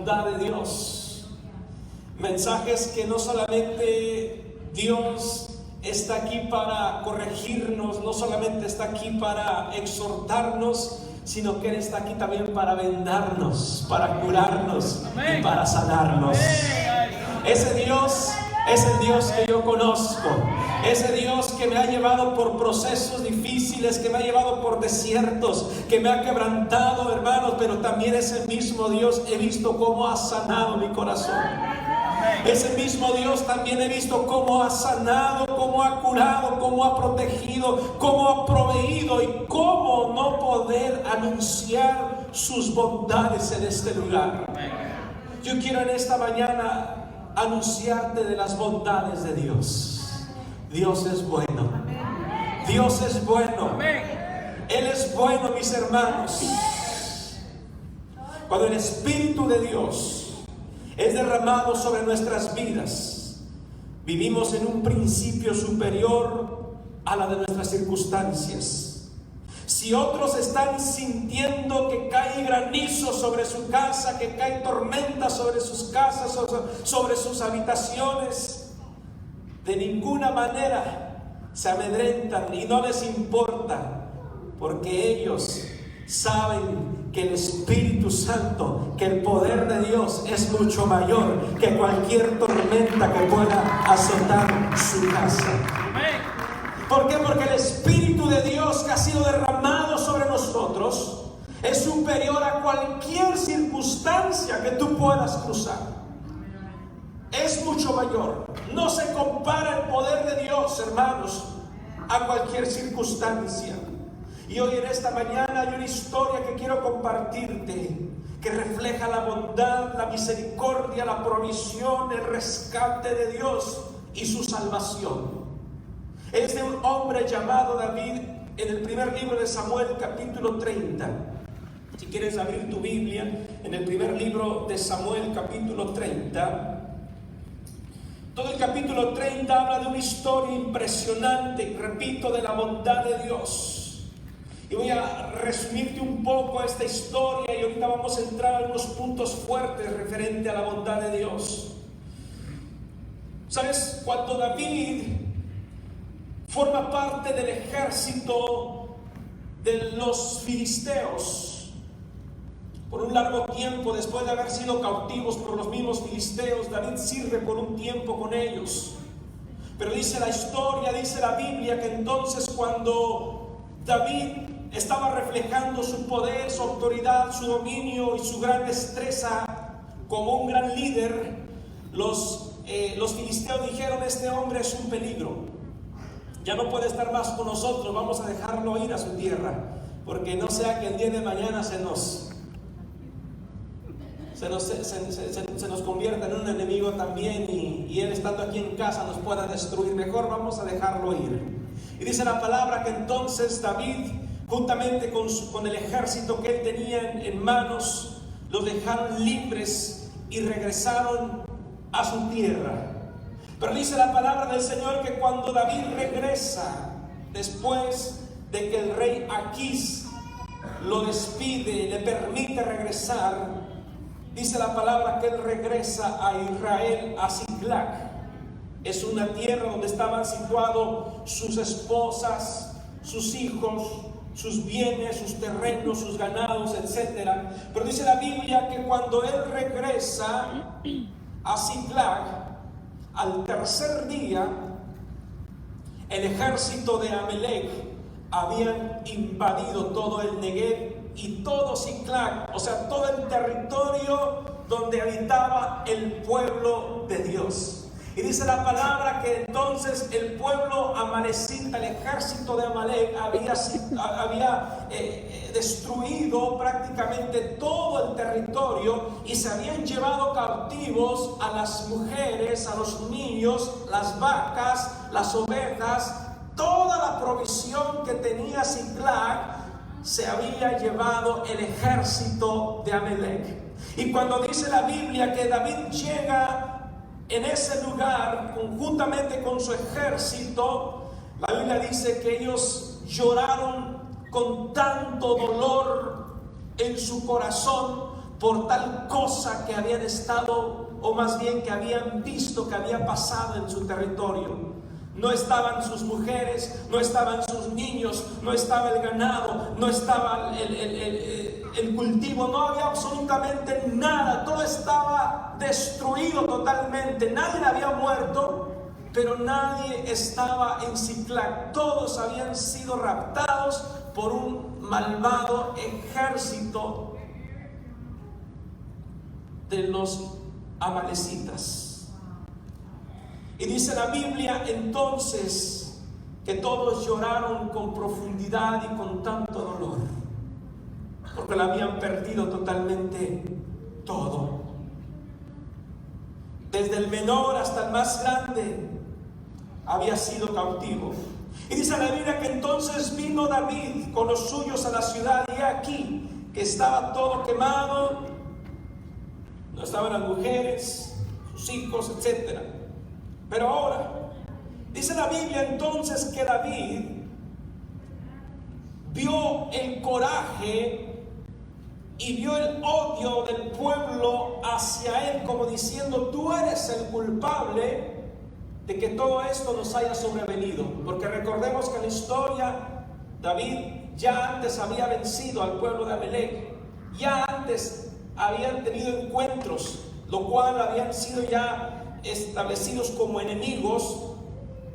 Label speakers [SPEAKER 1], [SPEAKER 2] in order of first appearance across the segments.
[SPEAKER 1] bondad de Dios. Mensajes que no solamente Dios está aquí para corregirnos, no solamente está aquí para exhortarnos, sino que Él está aquí también para vendarnos, para curarnos y para sanarnos. Ese Dios es el Dios que yo conozco. Ese Dios que me ha llevado por procesos difíciles, que me ha llevado por desiertos, que me ha quebrantado, hermanos, pero también ese mismo Dios he visto cómo ha sanado mi corazón. Ese mismo Dios también he visto cómo ha sanado, cómo ha curado, cómo ha protegido, cómo ha proveído, y cómo no poder anunciar sus bondades en este lugar. Yo quiero en esta mañana anunciarte de las bondades de Dios. Dios es bueno. Dios es bueno. Él es bueno, mis hermanos. Cuando el Espíritu de Dios es derramado sobre nuestras vidas, vivimos en un principio superior a la de nuestras circunstancias. Si otros están sintiendo que cae granizo sobre su casa, que cae tormenta sobre sus casas, sobre sus habitaciones, de ninguna manera se amedrentan y no les importa, porque ellos saben que el Espíritu Santo, que el poder de Dios es mucho mayor que cualquier tormenta que pueda azotar su casa. ¿Por qué? Porque el Espíritu de Dios que ha sido derramado sobre nosotros es superior a cualquier circunstancia que tú puedas cruzar. Es mucho mayor. No se compara el poder de Dios, hermanos, a cualquier circunstancia. Y hoy en esta mañana hay una historia que quiero compartirte, que refleja la bondad, la misericordia, la provisión, el rescate de Dios y su salvación. Es de un hombre llamado David, en el primer libro de Samuel, capítulo 30. Si quieres abrir tu Biblia, en el primer libro de Samuel, capítulo 30. Todo el capítulo 30 habla de una historia impresionante, repito, de la bondad de Dios. Y voy a resumirte un poco esta historia y ahorita vamos a entrar a unos puntos fuertes referente a la bondad de Dios. ¿Sabes? Cuando David forma parte del ejército de los filisteos, por un largo tiempo, después de haber sido cautivos por los mismos filisteos, David sirve por un tiempo con ellos. Pero dice la historia, dice la Biblia, que entonces cuando David estaba reflejando su poder, su autoridad, su dominio y su gran destreza como un gran líder, los filisteos dijeron: este hombre es un peligro, ya no puede estar más con nosotros, vamos a dejarlo ir a su tierra, porque no sea que el día de mañana se nos convierta en un enemigo también, y él estando aquí en casa nos pueda destruir. Mejor vamos a dejarlo ir. Y dice la palabra que entonces David, juntamente con el ejército que él tenía en manos, los dejaron libres y regresaron a su tierra. Pero dice la palabra del Señor que cuando David regresa, después de que el rey Aquís lo despide, le permite regresar, dice la palabra que él regresa a Israel, a Siclag. Es una tierra donde estaban situados sus esposas, sus hijos, sus bienes, sus terrenos, sus ganados, etc. Pero dice la Biblia que cuando él regresa a Siclag, al tercer día, el ejército de Amalek habían invadido todo el Negev y todo Siclag, o sea, todo el territorio donde habitaba el pueblo de Dios. Y dice la palabra que entonces el pueblo amalecita, el ejército de Amalek, había destruido prácticamente todo el territorio, y se habían llevado cautivos a las mujeres, a los niños, las vacas, las ovejas, toda la provisión que tenía Siclag se había llevado el ejército de Amalek. Y cuando dice la Biblia que David llega en ese lugar, conjuntamente con su ejército, la Biblia dice que ellos lloraron con tanto dolor en su corazón, por tal cosa que habían estado, o más bien que habían visto que había pasado en su territorio. No estaban sus mujeres, no estaban sus niños, no estaba el ganado, no estaba el cultivo, no había absolutamente nada, todo estaba destruido totalmente. Nadie había muerto, pero nadie estaba en Siclac. Todos habían sido raptados por un malvado ejército de los amalecitas. Y dice la Biblia entonces que todos lloraron con profundidad y con tanto dolor, porque lo habían perdido totalmente todo. Desde el menor hasta el más grande había sido cautivo. Y dice la Biblia que entonces vino David con los suyos a la ciudad, y aquí que estaba todo quemado, no estaban las mujeres, sus hijos, etc. Pero ahora, dice la Biblia entonces que David vio el coraje y vio el odio del pueblo hacia él, como diciendo: tú eres el culpable de que todo esto nos haya sobrevenido. Porque recordemos que en la historia David ya antes había vencido al pueblo de Amalec, ya antes habían tenido encuentros, lo cual habían sido ya establecidos como enemigos,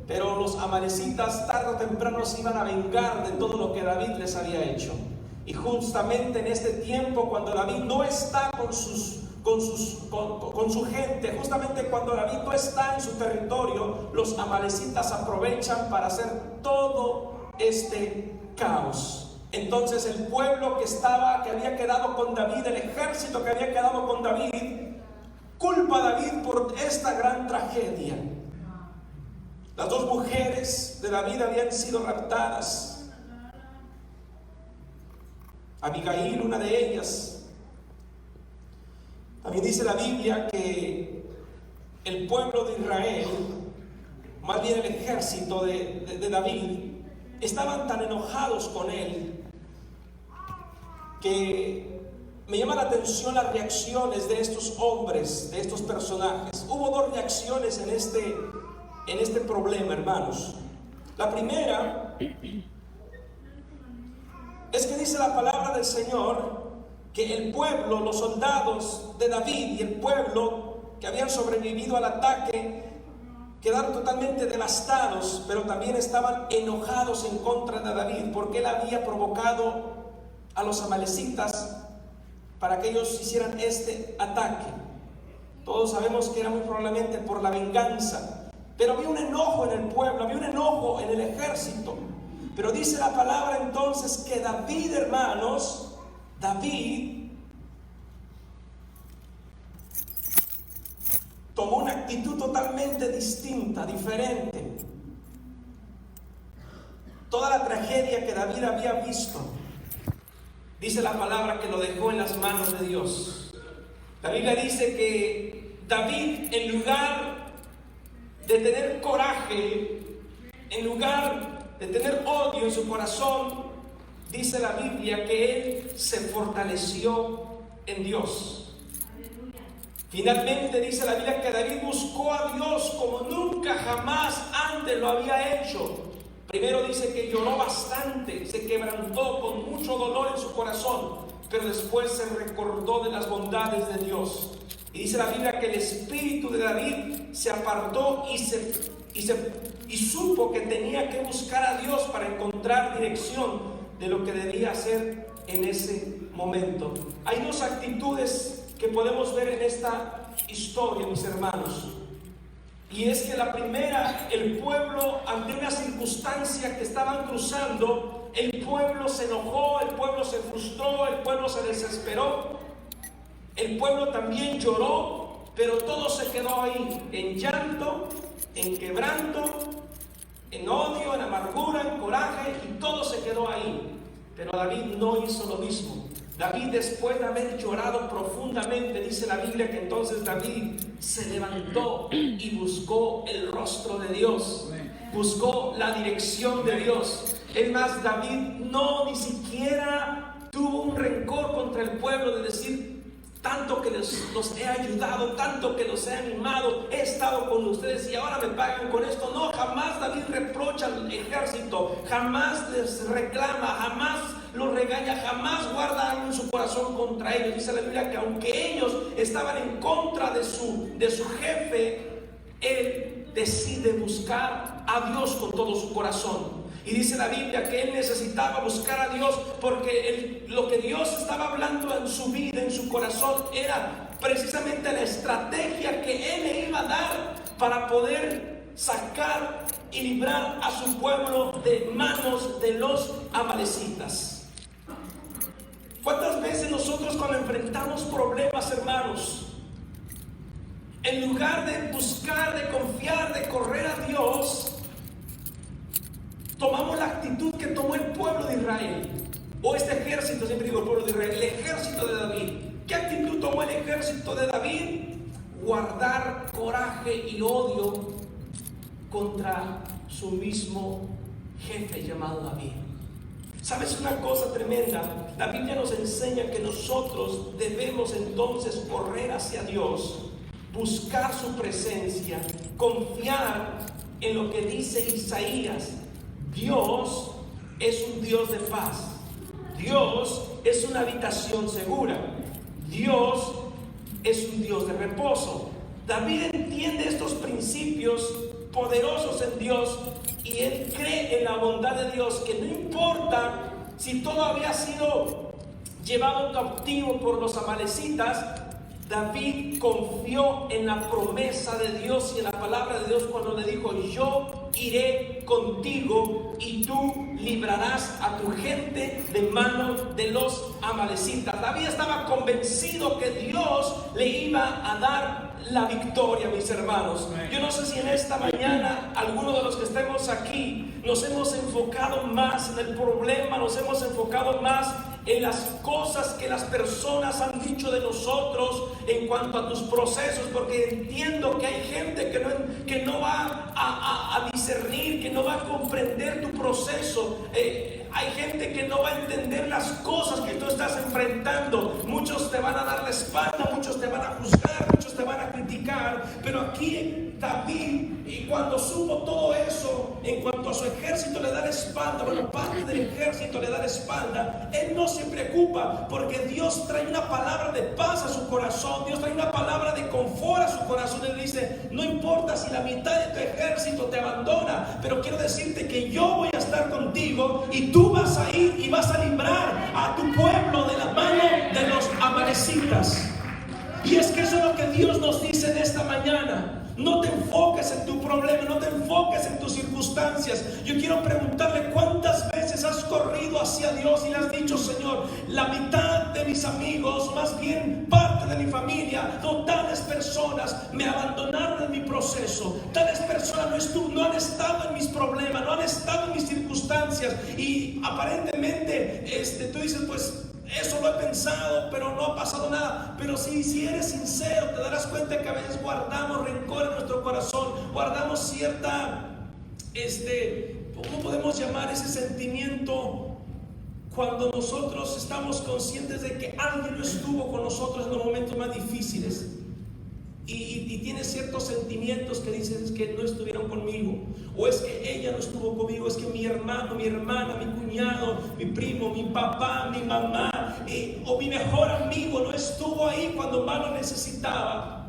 [SPEAKER 1] pero los amalecitas tarde o temprano se iban a vengar de todo lo que David les había hecho. Y justamente en este tiempo, cuando David no está con su gente, justamente cuando David no está en su territorio, los amalecitas aprovechan para hacer todo este caos. Entonces el pueblo que había quedado con David, el ejército que había quedado con David, culpa a David por esta gran tragedia. Las dos mujeres de David habían sido raptadas. Abigail, una de ellas. También dice la Biblia que el pueblo de Israel, más bien el ejército de David, estaban tan enojados con él que me llama la atención las reacciones de estos hombres, de estos personajes. Hubo dos reacciones en este problema, hermanos. La primera es que dice la palabra del Señor que el pueblo, los soldados de David y el pueblo que habían sobrevivido al ataque, quedaron totalmente devastados, pero también estaban enojados en contra de David, porque él había provocado a los amalecitas para que ellos hicieran este ataque. Todos sabemos que era muy probablemente por la venganza, pero había un enojo en el pueblo, había un enojo en el ejército. Pero dice la palabra entonces que David, hermanos, David tomó una actitud totalmente distinta, diferente. Toda la tragedia que David había visto, dice la palabra que lo dejó en las manos de Dios. La Biblia dice que David, en lugar de tener coraje, en lugar de tener odio en su corazón, dice la Biblia que él se fortaleció en Dios. Finalmente dice la Biblia que David buscó a Dios como nunca jamás antes lo había hecho. Primero dice que lloró bastante, se quebrantó con mucho dolor en su corazón, pero después se recordó de las bondades de Dios. Y dice la Biblia que el espíritu de David se apartó y supo que tenía que buscar a Dios para encontrar dirección de lo que debía hacer en ese momento. Hay dos actitudes que podemos ver en esta historia, mis hermanos. Y es que la primera, el pueblo, ante una circunstancia que estaban cruzando, el pueblo se enojó, el pueblo se frustró, el pueblo se desesperó, el pueblo también lloró, pero todo se quedó ahí, en llanto, en quebranto, en odio, en amargura, en coraje, y todo se quedó ahí. Pero David no hizo lo mismo. David, después de haber llorado profundamente, dice la Biblia que entonces David se levantó y buscó el rostro de Dios, buscó la dirección de Dios. Es más, David ni siquiera tuvo un rencor contra el pueblo de decir: tanto que los he ayudado, tanto que los he animado, he estado con ustedes y ahora me pagan con esto. No, jamás David reprocha al ejército, jamás les reclama, jamás los regaña, jamás guarda algo en su corazón contra ellos. Dice la Biblia que aunque ellos estaban en contra de su jefe, él decide buscar a Dios con todo su corazón. Y dice la Biblia que él necesitaba buscar a Dios porque lo que Dios estaba hablando en su vida, en su corazón, era precisamente la estrategia que él le iba a dar para poder sacar y librar a su pueblo de manos de los amalecitas. ¿Cuántas veces nosotros cuando enfrentamos problemas, hermanos, en lugar de buscar, de confiar, de correr a Dios, tomamos la actitud que tomó el pueblo de Israel, o este ejército, siempre digo el pueblo de Israel, el ejército de David? ¿Qué actitud tomó el ejército de David? Guardar coraje y odio contra su mismo jefe llamado David. ¿Sabes una cosa tremenda? La Biblia nos enseña que nosotros debemos entonces correr hacia Dios, buscar su presencia, confiar en lo que dice Isaías. Dios es un Dios de paz. Dios es una habitación segura. Dios es un Dios de reposo. David entiende estos principios poderosos en Dios y él cree en la bondad de Dios, que no importa si todo había sido llevado cautivo por los amalecitas, David confió en la promesa de Dios y en la palabra de Dios cuando le dijo: yo iré contigo y tú librarás a tu gente de manos de los amalecitas. David estaba convencido que Dios le iba a dar la victoria, mis hermanos. Yo no sé si en esta mañana algunos de los que estemos aquí nos hemos enfocado más en el problema, nos hemos enfocado más en las cosas que las personas han dicho de nosotros en cuanto a tus procesos, porque entiendo que hay gente que no va a discernir, que no va a comprender tu proceso. Hay gente que no va a entender las cosas que tú estás enfrentando. Muchos te van a dar la espalda, muchos te van a juzgar, muchos te van a criticar. Pero aquí David, y cuando supo todo eso, en cuanto a su ejército le da la espalda, bueno, parte del ejército le da la espalda, él no se preocupa, porque Dios trae una palabra de paz a su corazón. Dios trae una palabra de confort a su corazón. Él dice: no importa si la mitad de tu ejército te abandona, pero quiero decirte que yo voy a estar contigo y tú vas a ir y vas a librar a tu pueblo de la mano de los amalecitas. Y es que eso es lo que Dios nos dice en esta mañana. No te enfoques en tu problema, no te enfoques en tus circunstancias. Yo quiero preguntarle: ¿cuántas veces has corrido hacia Dios y le has dicho: Señor, la mitad de mis amigos, más bien parte de mi familia, no, tales personas me abandonaron en mi proceso, tales personas no han estado en mis problemas, no han estado en mis circunstancias? Y aparentemente tú dices: pues eso lo he pensado, pero no ha pasado nada. Pero si eres sincero, te darás cuenta que a veces guardamos rencor en nuestro corazón, guardamos cierta, ¿cómo podemos llamar ese sentimiento? Cuando nosotros estamos conscientes de que alguien no estuvo con nosotros en los momentos más difíciles, y tienes ciertos sentimientos que dices: es que no estuvieron conmigo, o es que ella no estuvo conmigo, es que mi hermano, mi hermana, mi cuñado, mi primo, mi papá, mi mamá, o mi mejor amigo no estuvo ahí cuando más lo necesitaba.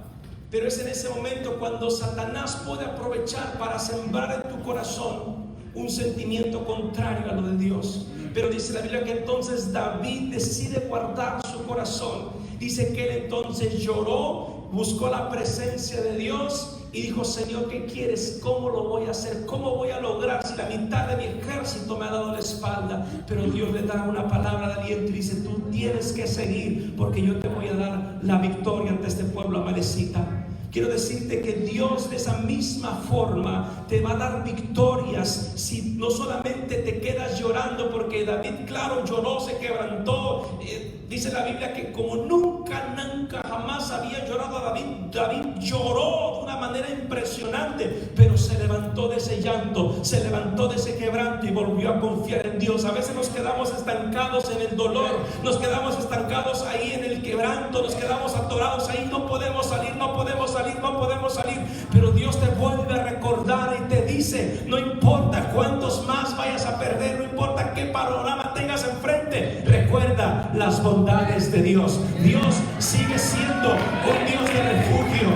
[SPEAKER 1] Pero es en ese momento cuando Satanás puede aprovechar para sembrar en tu corazón un sentimiento contrario a lo de Dios. Pero dice la Biblia que entonces David decide guardar su corazón. Dice que él entonces lloró, buscó la presencia de Dios y dijo: Señor, ¿qué quieres? ¿Cómo lo voy a hacer? ¿Cómo voy a lograr si la mitad de mi ejército me ha dado la espalda? Pero Dios le da una palabra de aliento y dice: tú tienes que seguir, porque yo te voy a dar la victoria ante este pueblo amalecita. Quiero decirte que Dios de esa misma forma te va a dar victorias si no solamente te quedas llorando, porque David, claro, lloró, se quebrantó. Dice la Biblia que como nunca nunca jamás había llorado a David. David lloró de una manera impresionante, pero se levantó de ese llanto, se levantó de ese quebranto y volvió a confiar en Dios. A veces nos quedamos estancados en el dolor, nos quedamos estancados ahí en el quebranto, nos quedamos atorados ahí, no podemos salir, no podemos salir, no podemos salir. Pero Dios te vuelve a recordar y te dice: no importa cuántos más vayas a perder, no importa qué panorama tengas enfrente, recuerda las bondades de Dios. Dios sigue siendo un Dios de refugio.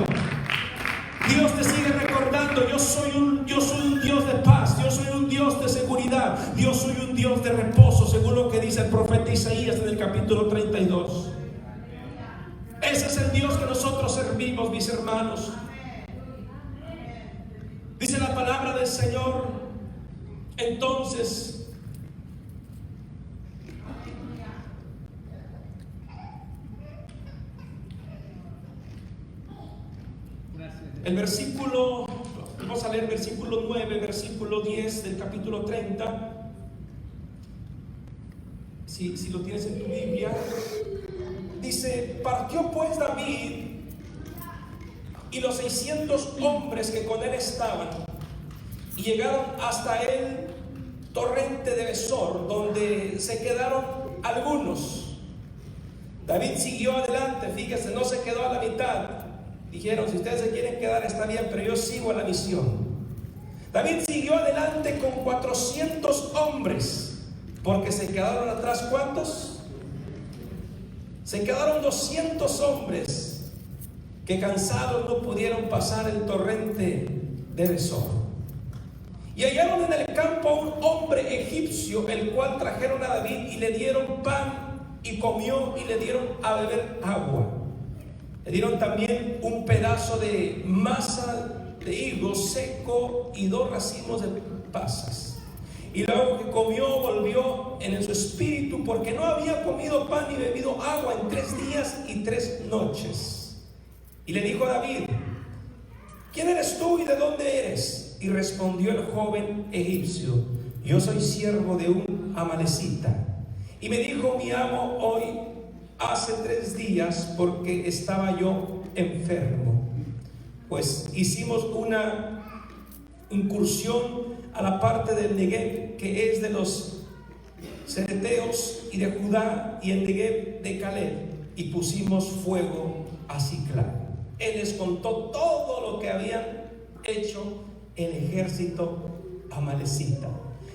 [SPEAKER 1] Dios te sigue recordando: yo soy un Dios de paz, yo soy un Dios de seguridad, yo soy un Dios de reposo, según lo que dice el profeta Isaías en el capítulo 32. Ese es el Dios que nosotros servimos, mis hermanos. Dice la palabra del Señor, entonces, el versículo, vamos a leer versículo 9, versículo 10 del capítulo 30. Si lo tienes en tu Biblia, dice: partió pues David y los 600 hombres que con él estaban, y llegaron hasta el torrente de Besor, donde se quedaron algunos. David siguió adelante, fíjese, no se quedó a la mitad. Dijeron: si ustedes se quieren quedar está bien, pero yo sigo a la misión. David siguió adelante con 400 hombres, porque se quedaron atrás, ¿cuántos? Se quedaron 200 hombres que cansados no pudieron pasar el torrente de Besor. Y hallaron en el campo a un hombre egipcio, el cual trajeron a David y le dieron pan y comió, y le dieron a beber agua. Le dieron también un pedazo de masa de higo seco y 2 racimos de pasas. Y luego que comió, volvió en su espíritu, porque no había comido pan ni bebido agua en 3 días y 3 noches. Y le dijo a David: ¿quién eres tú y de dónde eres? Y respondió el joven egipcio: yo soy siervo de un amalecita. Y me dijo mi amo hoy, hace 3 días, porque estaba yo enfermo. Pues hicimos una incursión a la parte del Negev, que es de los cereteos y de Judá, y el Negev de Caleb, y pusimos fuego a Siclag. Él les contó todo lo que habían hecho el ejército amalecita.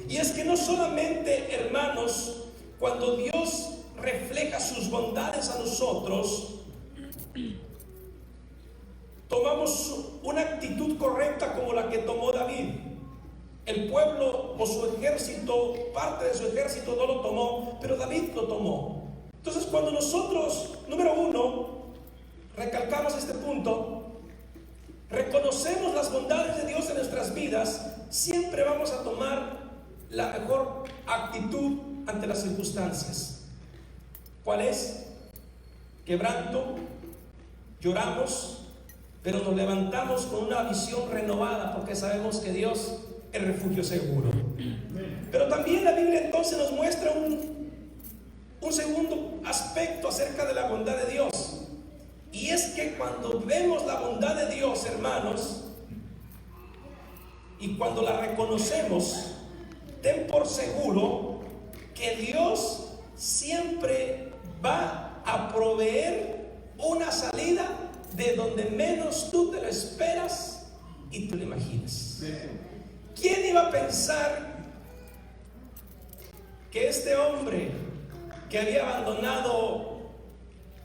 [SPEAKER 1] Y es que no solamente, hermanos, cuando Dios refleja sus bondades a nosotros, tomamos una actitud correcta como la que tomó David. El pueblo o su ejército, parte de su ejército no lo tomó, pero David lo tomó. Entonces, cuando nosotros, número uno, recalcamos este punto, reconocemos las bondades de Dios en nuestras vidas, siempre vamos a tomar la mejor actitud ante las circunstancias. ¿Cuál es? Quebranto, lloramos, pero nos levantamos con una visión renovada, porque sabemos que Dios es refugio seguro. Pero también la Biblia entonces nos muestra un segundo aspecto acerca de la bondad de Dios. Y es que cuando vemos la bondad de Dios, hermanos, y cuando la reconocemos, ten por seguro que Dios siempre va a proveer una salida de donde menos tú te lo esperas y te lo imaginas. ¿Quién iba a pensar que este hombre que había abandonado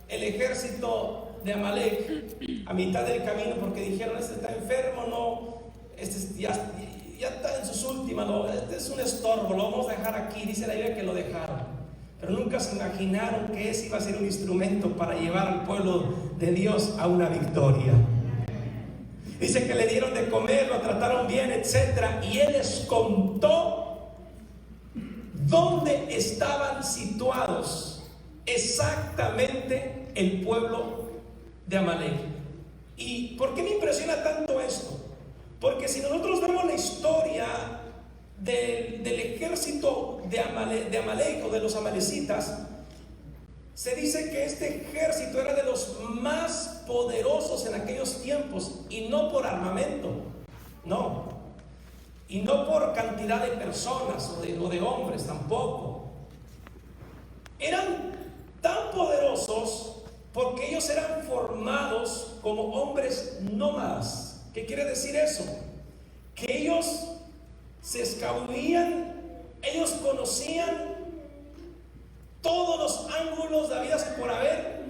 [SPEAKER 1] el ejército de Amalek a mitad del camino, porque dijeron: este está enfermo, no, este ya está en sus últimas, no, este es un estorbo, lo vamos a dejar aquí? Dice la Biblia que lo dejaron, pero nunca se imaginaron que ese iba a ser un instrumento para llevar al pueblo de Dios a una victoria. Dice que le dieron de comer, lo trataron bien, etc. Y él les contó dónde estaban situados exactamente el pueblo de Amalek. ¿Y por qué me impresiona tanto esto? Porque si nosotros vemos la historia del ejército de Amalek o de los amalecitas, Se dice que este ejército era de los más poderosos en aquellos tiempos, y no por armamento, no, y no por cantidad de personas o de hombres tampoco. Eran tan poderosos porque ellos eran formados como hombres nómadas. ¿Qué quiere decir eso? Que ellos se escabullían, ellos conocían todos los ángulos de habidas y por haber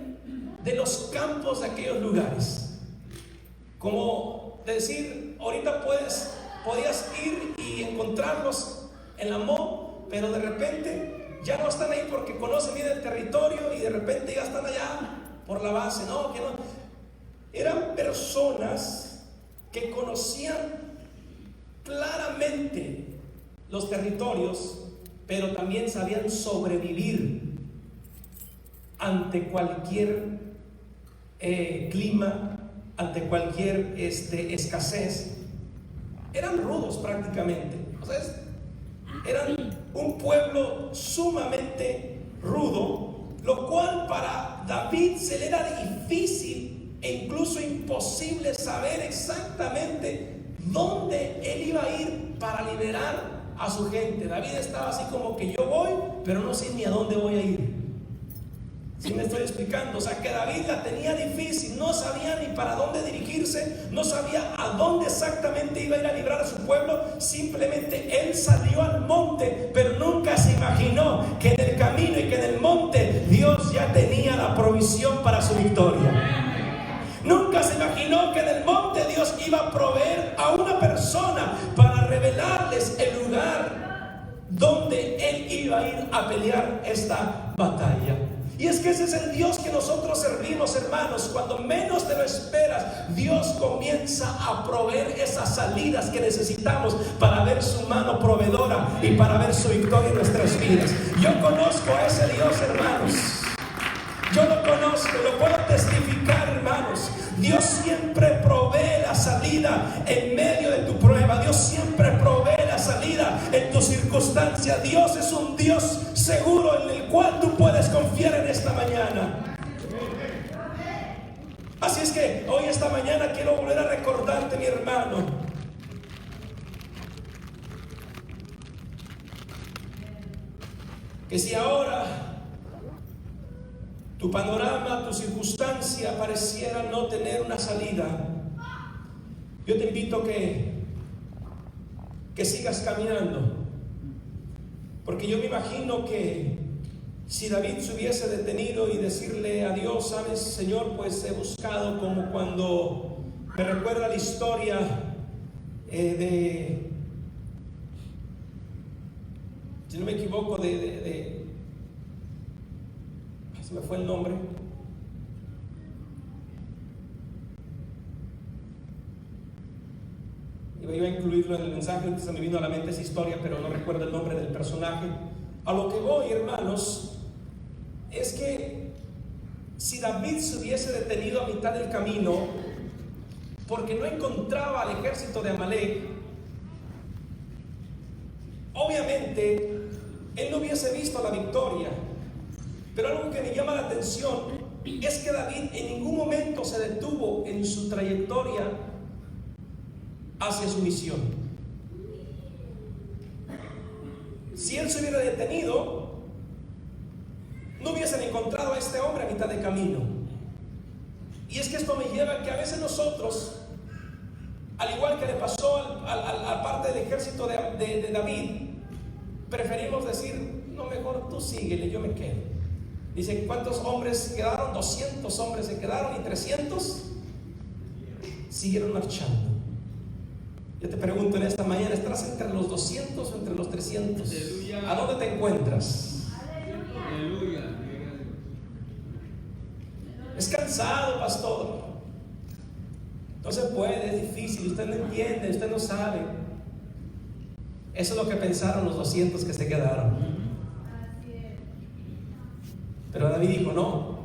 [SPEAKER 1] de los campos de aquellos lugares. Como decir, ahorita podías ir y encontrarlos en la MO, pero de repente ya no están ahí porque conocen bien el territorio y de repente ya están allá por la base. No, que no. Eran personas que conocían claramente los territorios, pero también sabían sobrevivir ante cualquier clima, ante cualquier escasez. Eran rudos prácticamente. O sea, eran un pueblo sumamente rudo, lo cual para David se le era difícil e incluso imposible saber exactamente dónde él iba a ir para liberar a su gente. David estaba así como que yo voy, pero no sé ni a dónde voy a ir. ¿Sí me estoy explicando? O sea, que David la tenía difícil, no sabía ni para dónde dirigirse, no sabía a dónde exactamente iba a ir a librar a su pueblo. Simplemente él salió al monte, pero nunca se imaginó que en el camino y que en el monte Dios ya tenía la provisión para su victoria. Nunca se imaginó que en el monte Dios iba a proveer a una persona para revelarles el lugar donde él iba a ir a pelear esta batalla. Y es que ese es el Dios que nosotros servimos, hermanos. Cuando menos te lo esperas, Dios comienza a proveer esas salidas que necesitamos para ver su mano proveedora y para ver su victoria en nuestras vidas. Yo conozco a ese Dios, hermanos. Yo lo conozco, lo puedo testificar, hermanos. Dios siempre provee la salida en medio de tu prueba. Dios siempre provee la salida en tu circunstancia. Dios es un Dios seguro en el cual tú puedes confiar en esta mañana. Así es que hoy, esta mañana, quiero volver a recordarte, mi hermano, que si ahora tu panorama, tu circunstancia pareciera no tener una salida, yo te invito que sigas caminando. Porque yo me imagino que si David se hubiese detenido y decirle a Dios, sabes, Señor, pues he buscado, como cuando me recuerda la historia si no me equivoco, se me fue el nombre. Iba a incluirlo en el mensaje, antes se me vino a la mente esa historia, pero no recuerdo el nombre del personaje. A lo que voy, hermanos, es que si David se hubiese detenido a mitad del camino porque no encontraba al ejército de Amalek, obviamente él no hubiese visto la victoria. Pero algo que me llama la atención es que David en ningún momento se detuvo en su trayectoria hacia su misión. Si él se hubiera detenido, no hubiesen encontrado a este hombre a mitad de camino. Y es que esto me lleva a que a veces nosotros, al igual que le pasó al parte del ejército de David, preferimos decir, no, mejor tú síguele, yo me quedo. Dice, ¿cuántos hombres se quedaron? 200 hombres se quedaron y 300 siguieron marchando. Yo te pregunto en esta mañana, ¿estarás entre los 200 o entre los 300? Aleluya. ¿A dónde te encuentras? Aleluya. Es cansado, pastor. No se puede, es difícil, usted no entiende, usted no sabe. Eso es lo que pensaron los 200 que se quedaron. Pero David dijo, no,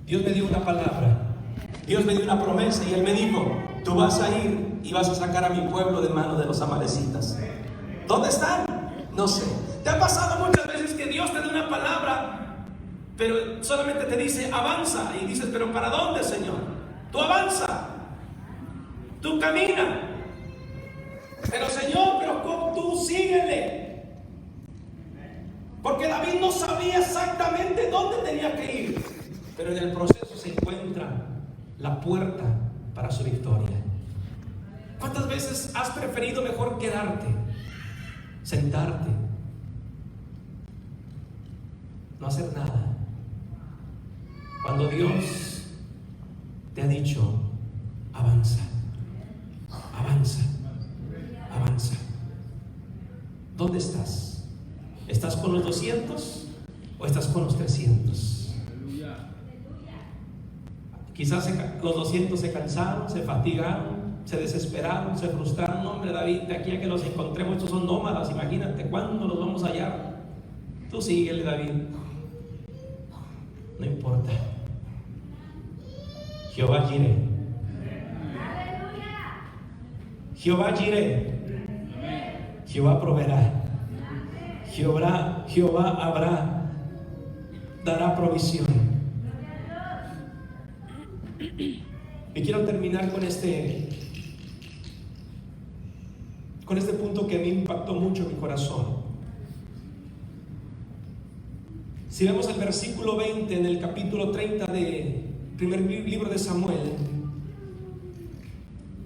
[SPEAKER 1] Dios me dio una palabra, Dios me dio una promesa, y él me dijo, tú vas a ir y vas a sacar a mi pueblo de manos de los amalecitas. ¿Dónde están? No sé. ¿Te ha pasado muchas veces que Dios te da una palabra, pero solamente te dice avanza, y dices, pero ¿para dónde, Señor? Tú avanza, tú camina, pero Señor, pero ¿cómo? Tú síguele, porque David no sabía exactamente dónde tenía que ir, pero en el proceso se encuentra la puerta para su victoria. ¿Cuántas veces has preferido mejor quedarte, sentarte, no hacer nada, cuando Dios te ha dicho avanza, avanza, avanza? ¿Dónde estás? ¿Estás con los 200 o estás con los 300? Quizás los 200 se cansaron, se fatigaron, se desesperaron, se frustraron. No, hombre, David, de aquí a que los encontremos, estos son nómadas, imagínate cuándo los vamos a hallar. Tú síguele, David, no importa. Jehová Jireh, Jehová Jireh, Jehová proveerá, Jehová habrá, dará provisión. Y quiero terminar con este punto que a mí impactó mucho mi corazón. Si vemos el versículo 20 en el capítulo 30 del primer libro de Samuel,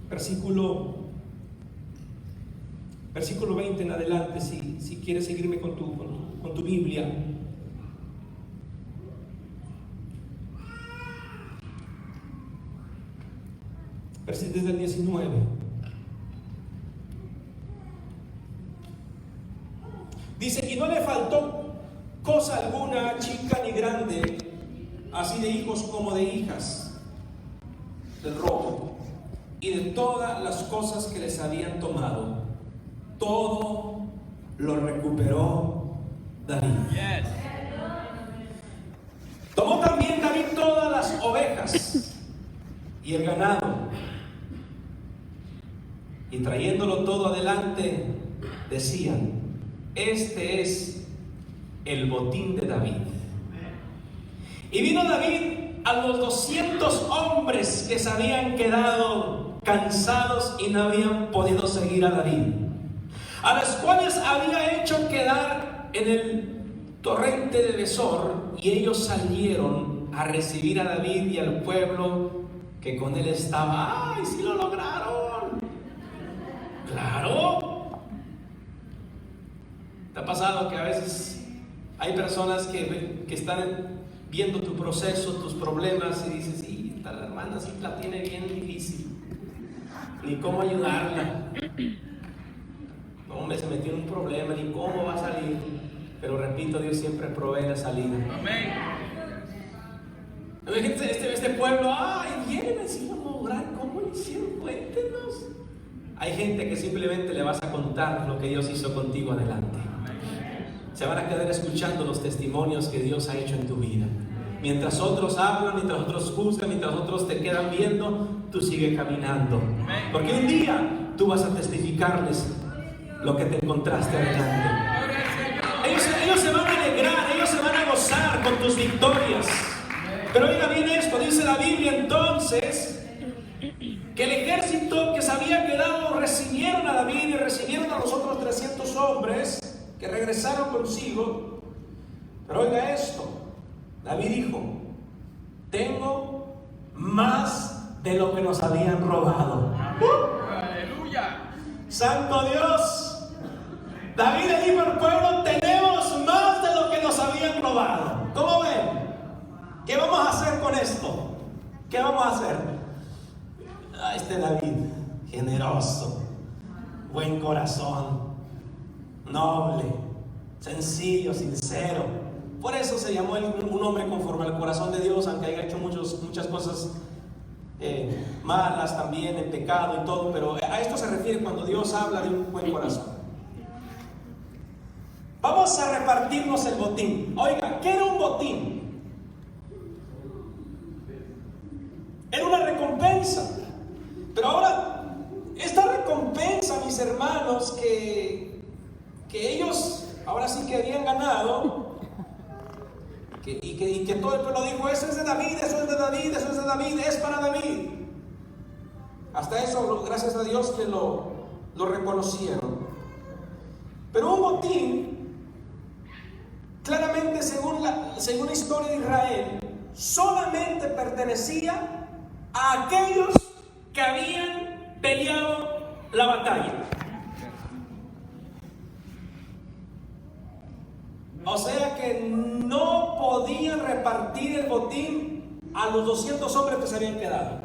[SPEAKER 1] versículo 20 en adelante, si quieres seguirme con tu Biblia. Desde el 19. Dice, y no le faltó cosa alguna, chica ni grande, así de hijos como de hijas, del robo, y de todas las cosas que les habían tomado, todo lo recuperó David. Yes. Tomó también David todas las ovejas y el ganado, y trayéndolo todo adelante, decían, este es el botín de David. Y vino David a los 200 hombres que se habían quedado cansados y no habían podido seguir a David, a los cuales había hecho quedar en el torrente de Besor, y ellos salieron a recibir a David y al pueblo que con él estaba. ¡Ay, sí lo lograron! ¡Claro! ¿Te ha pasado que a veces hay personas que están viendo tu proceso, tus problemas, y dices, sí, esta hermana sí la tiene bien difícil, ni cómo ayudarla? No, hombre, se metió en un problema, ni cómo va a salir. Pero repito, Dios siempre provee la salida. Amén. Este pueblo, ay, vienen a decir, vamos a orar, ¿cómo lo hicieron? Cuéntenos. Hay gente que simplemente le vas a contar lo que Dios hizo contigo adelante. Se van a quedar escuchando los testimonios que Dios ha hecho en tu vida. Mientras otros hablan, mientras otros juzgan, mientras otros te quedan viendo, tú sigue caminando. Porque un día tú vas a testificarles lo que te encontraste adelante. Ellos se van a alegrar, ellos se van a gozar con tus victorias. Pero oiga bien esto, dice la Biblia entonces, que el ejército que se había quedado recibieron a David y recibieron a los otros 300 hombres que regresaron consigo. Pero oiga esto, David dijo, tengo más de lo que nos habían robado. ¡Aleluya! ¡Santo Dios! David le dijo al pueblo, tenemos más de lo que nos habían robado. ¿Cómo ven? ¿Qué vamos a hacer con esto? ¿Qué vamos a hacer? Este David, generoso, buen corazón, noble, sencillo, sincero. Por eso se llamó un hombre conforme al corazón de Dios, aunque haya hecho muchas cosas malas también, en pecado y todo. Pero a esto se refiere cuando Dios habla de un buen corazón. Vamos a repartirnos el botín. Oiga, ¿qué era un botín? Era una recompensa. Pero ahora, esta recompensa, mis hermanos, que ellos ahora sí que habían ganado, y que que todo el pueblo dijo, eso es de David, eso es de David, eso es de David, es para David. Hasta eso, gracias a Dios que lo reconocieron. Pero un botín, claramente según la historia de Israel, solamente pertenecía a aquellos que habían peleado la batalla. O sea que no podían repartir el botín a los 200 hombres que se habían quedado.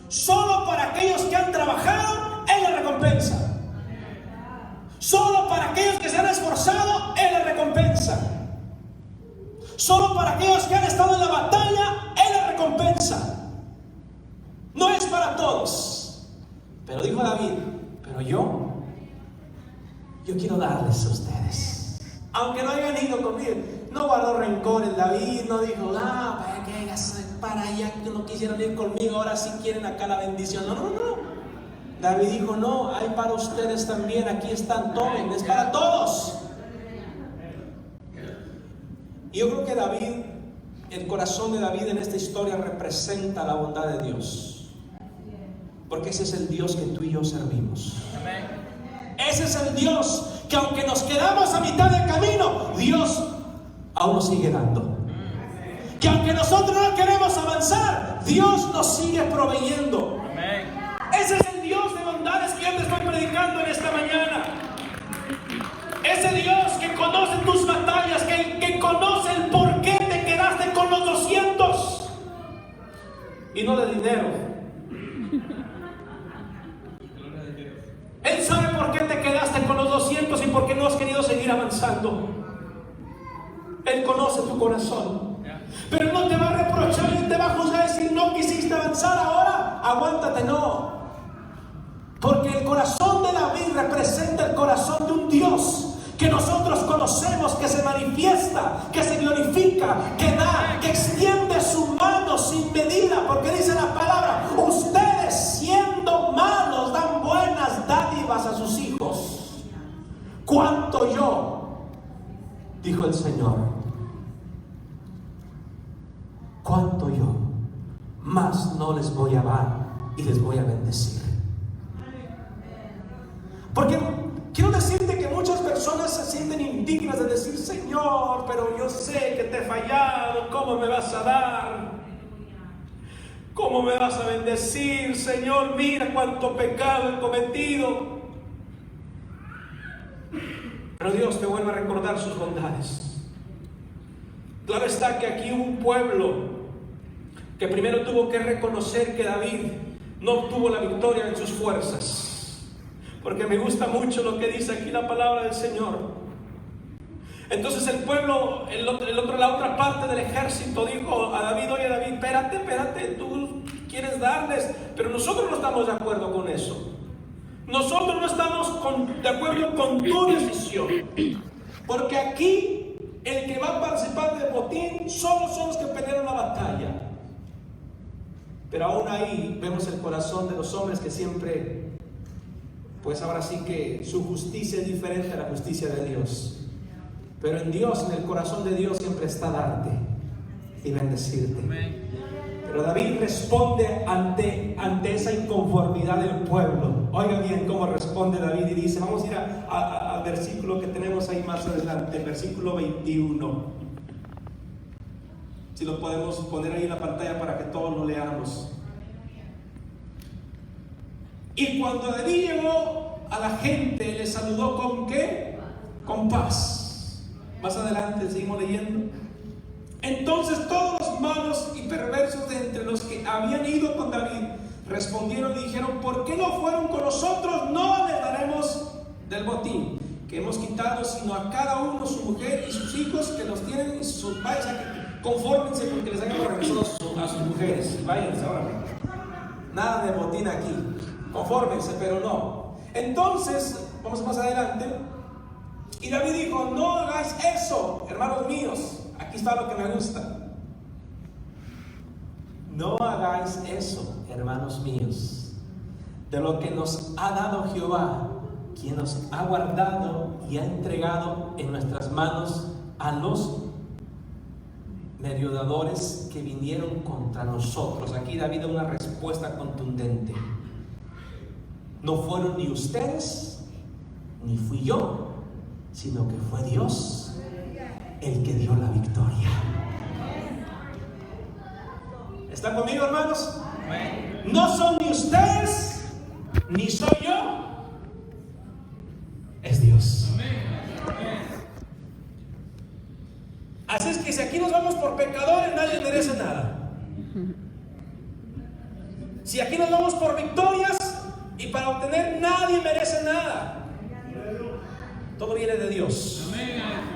[SPEAKER 1] Solo para aquellos que han trabajado es la recompensa. Solo para aquellos que se han esforzado es la recompensa. Solo para aquellos que han estado en la batalla es la recompensa. No es para todos. Pero dijo David, pero yo quiero darles a ustedes. Aunque no hayan ido conmigo, no guardó rencor en David, no dijo, para allá que no quisieron ir conmigo, ahora sí quieren acá la bendición. No. David dijo, no, hay para ustedes también, aquí están, tomen, es para todos. Y yo creo que David, el corazón de David en esta historia representa la bondad de Dios. Porque ese es el Dios que tú y yo servimos. Ese es el Dios que aunque nos quedamos a mitad del camino, Dios aún nos sigue dando. Que aunque nosotros no queremos avanzar, Dios nos sigue proveyendo. Ese es el Dios de bondades que yo te estoy predicando en esta mañana. Ese Dios que conoce tus batallas, que conoce el por qué te quedaste con los 200 y no de dinero. Él sabe por qué te quedaste con los 200 y por qué no has querido seguir avanzando. Él conoce tu corazón. Pero no te va a reprochar y te va a juzgar y decir, no quisiste avanzar ahora, aguántate, no. Porque el corazón de David representa el corazón de un Dios que nosotros conocemos, que se manifiesta, que se glorifica, que da, que extiende su mano sin medida. Porque dice la palabra, ustedes siendo malos dan buenas dádivas a sus hijos. ¿Cuánto yo? Dijo el Señor. ¿Cuánto yo? Más no les voy a dar y les voy a bendecir. Porque quiero decirte que muchas personas se sienten indignas de decir, Señor, pero yo sé que te he fallado, ¿cómo me vas a dar? ¿Cómo me vas a bendecir, Señor? Mira cuánto pecado he cometido. Pero Dios te vuelve a recordar sus bondades. Claro está que aquí hubo un pueblo que primero tuvo que reconocer que David no obtuvo la victoria en sus fuerzas. Porque me gusta mucho lo que dice aquí la palabra del Señor. Entonces el pueblo, la otra parte del ejército dijo a David, oye David, espérate, tú quieres darles, pero nosotros no estamos de acuerdo con eso. Nosotros no estamos de acuerdo con tu decisión. Porque aquí el que va a participar del botín solo son los que pelearon la batalla. Pero aún ahí vemos el corazón de los hombres que siempre, pues ahora sí que su justicia es diferente a la justicia de Dios. Pero en Dios, en el corazón de Dios siempre está darte y bendecirte. Pero David responde ante esa inconformidad del pueblo. Oiga bien cómo responde David y dice, vamos a ir al versículo que tenemos ahí más adelante, el versículo 21. Si lo podemos poner ahí en la pantalla para que todos lo leamos. Y cuando David llegó a la gente, le saludó ¿con qué? Con paz. Más adelante seguimos leyendo. Entonces todos los malos y perversos de entre los que habían ido con David respondieron y dijeron, ¿por qué no fueron con nosotros? No les daremos del botín que hemos quitado, sino a cada uno su mujer y sus hijos que los tienen y sus váyanse, confórmense porque les hayamos regresado a sus mujeres. Váyanse ahora. Nada de botín aquí. Confórmense, pero no. Entonces, vamos más adelante. Y David dijo, no hagáis eso, hermanos míos. Aquí está lo que me gusta. No hagáis eso, hermanos míos, de lo que nos ha dado Jehová, quien nos ha guardado y ha entregado en nuestras manos a los merodeadores que vinieron contra nosotros. Aquí David da una respuesta contundente. No fueron ni ustedes, ni fui yo, sino que fue Dios el que dio la victoria. ¿Están conmigo, hermanos? No son ni ustedes, ni soy yo, es Dios. Así es que si aquí nos vamos por pecadores, nadie merece nada. Si aquí nos vamos por victorias y para obtener, nadie merece nada. Todo viene de Dios.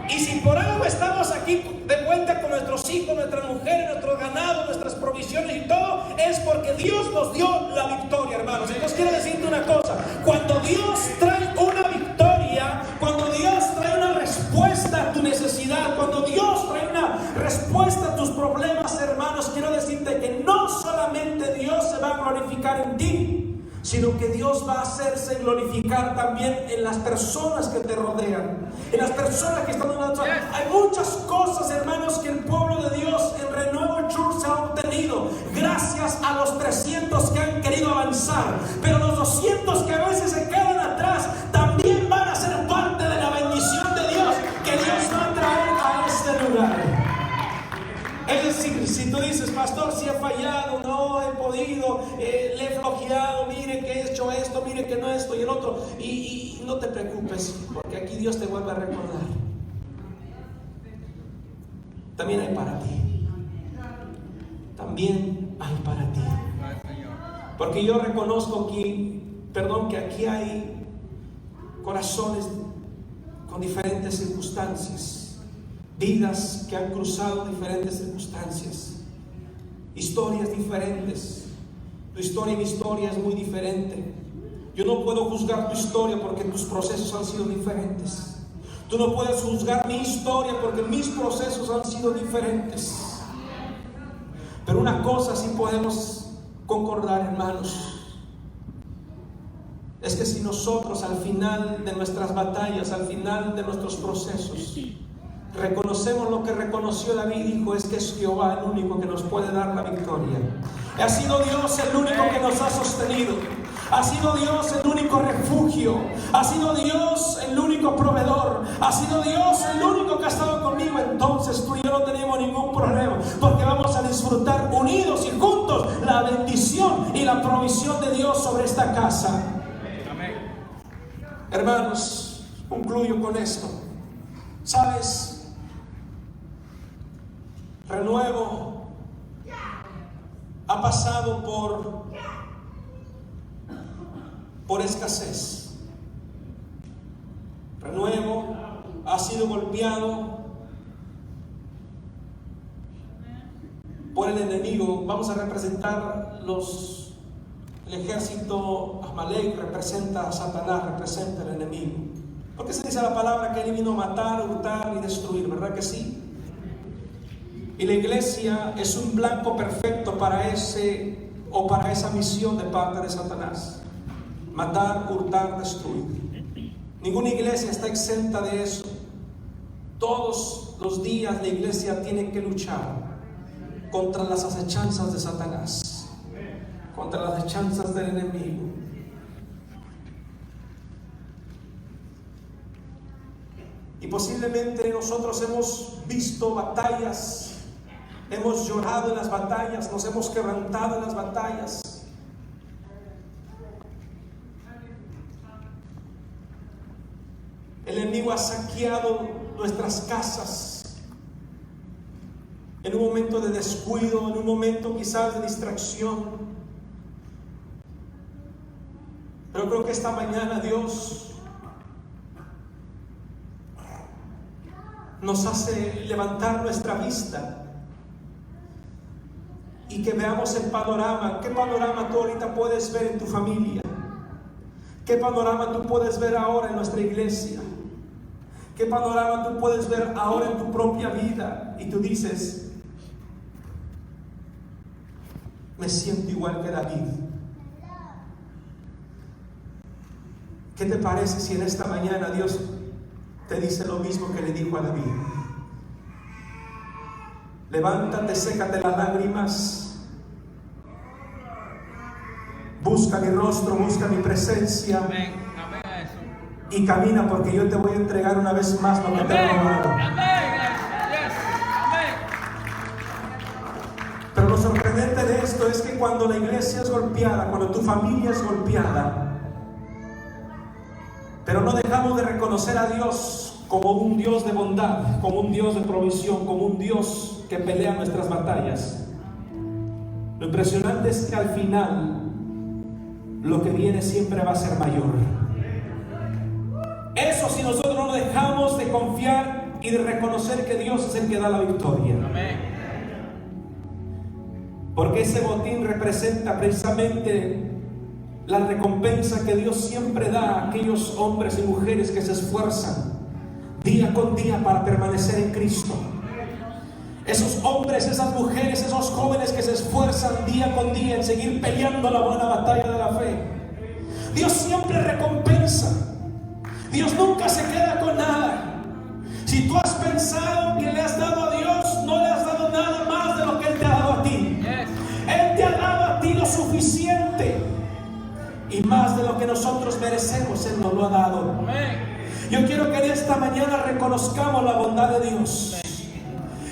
[SPEAKER 1] Y si por algo estamos aquí de vuelta con nuestros hijos, nuestras mujeres, nuestros ganados, nuestras provisiones y todo, es porque Dios nos dio la victoria, hermanos. Entonces quiero decirte una cosa: cuando Dios trae una victoria, cuando Dios trae una respuesta a tu necesidad, cuando Dios trae una respuesta a tus problemas, hermanos, quiero decirte que no solamente Dios se va a glorificar en ti, sino que Dios va a hacerse glorificar también en las personas que te rodean, en las personas que están en la otra. Hay muchas cosas, hermanos, que el pueblo de Dios en Renuevo Church ha obtenido gracias a los 300 que han querido avanzar, pero los 200 que a veces se quedan atrás también van a ser parte de la bendición de Dios que Dios va a traer a este lugar. Es decir, si tú dices: pastor, si he fallado, no he podido, le he flojeado, mire que he hecho esto, mire que no esto y el otro, y no te preocupes, porque aquí Dios te vuelve a recordar. También hay para ti. También hay para ti. Porque yo reconozco que aquí hay corazones con diferentes circunstancias. Vidas que han cruzado diferentes circunstancias, historias diferentes. Tu historia y mi historia es muy diferente. Yo no puedo juzgar tu historia porque tus procesos han sido diferentes. Tú no puedes juzgar mi historia porque mis procesos han sido diferentes. Pero una cosa sí podemos concordar, hermanos, es que si nosotros al final de nuestras batallas, al final de nuestros procesos, reconocemos lo que reconoció David, dijo: es que es Jehová el único que nos puede dar la victoria. Ha sido Dios el único que nos ha sostenido. Ha sido Dios el único refugio. Ha sido Dios el único proveedor. Ha sido Dios el único que ha estado conmigo. Entonces tú y yo no tenemos ningún problema, porque vamos a disfrutar unidos y juntos la bendición y la provisión de Dios sobre esta casa. Amén. Hermanos, concluyo con esto. ¿Sabes? Renuevo ha pasado por escasez. Renuevo ha sido golpeado por el enemigo. Vamos a representar el ejército. Amalek representa a Satanás, representa al enemigo. Porque se dice la palabra que él vino a matar, hurtar y destruir, ¿verdad que sí? Y la iglesia es un blanco perfecto para esa misión de parte de Satanás: matar, hurtar, destruir. Ninguna iglesia está exenta de eso. Todos los días la iglesia tiene que luchar contra las acechanzas de Satanás, contra las acechanzas del enemigo. Y posiblemente nosotros hemos visto batallas. Hemos llorado en las batallas, nos hemos quebrantado en las batallas. El enemigo ha saqueado nuestras casas en un momento de descuido, en un momento quizás de distracción. Pero creo que esta mañana Dios nos hace levantar nuestra vista y que veamos el panorama. ¿Qué panorama tú ahorita puedes ver en tu familia? ¿Qué panorama tú puedes ver ahora en nuestra iglesia? ¿Qué panorama tú puedes ver ahora en tu propia vida? Y tú dices: me siento igual que David. ¿Qué te parece si en esta mañana Dios te dice lo mismo que le dijo a David? Levántate, sécate las lágrimas. Busca mi rostro, busca mi presencia.
[SPEAKER 2] Amén. Amén a eso.
[SPEAKER 1] Y camina, porque yo te voy a entregar una vez más lo que te he robado.
[SPEAKER 2] Amén. Yes. Amén.
[SPEAKER 1] Pero lo sorprendente de esto es que cuando la iglesia es golpeada, cuando tu familia es golpeada, pero no dejamos de reconocer a Dios como un Dios de bondad, como un Dios de provisión, como un Dios que pelea nuestras batallas. Lo impresionante es que al final lo que viene siempre va a ser mayor. Eso si nosotros no dejamos de confiar y de reconocer que Dios es el que da la victoria.
[SPEAKER 2] Amén.
[SPEAKER 1] Porque ese botín representa precisamente la recompensa que Dios siempre da a aquellos hombres y mujeres que se esfuerzan día con día para permanecer en Cristo. Esos hombres, esas mujeres, esos jóvenes que se esfuerzan día con día en seguir peleando la buena batalla de la fe. Dios siempre recompensa. Dios nunca se queda con nada. Si tú has pensado que le has dado a Dios, no le has dado nada más de lo que Él te ha dado a ti. Él te ha dado a ti lo suficiente y más de lo que nosotros merecemos. Él nos lo ha dado. Yo quiero que en esta mañana reconozcamos la bondad de Dios.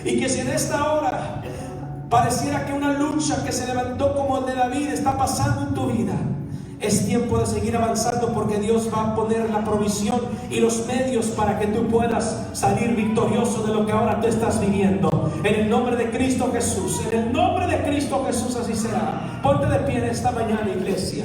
[SPEAKER 1] Y que si en esta hora pareciera que una lucha que se levantó como el de David está pasando en tu vida, es tiempo de seguir avanzando, porque Dios va a poner la provisión y los medios para que tú puedas salir victorioso de lo que ahora tú estás viviendo. En el nombre de Cristo Jesús, en el nombre de Cristo Jesús así será. Ponte de pie en esta mañana, iglesia.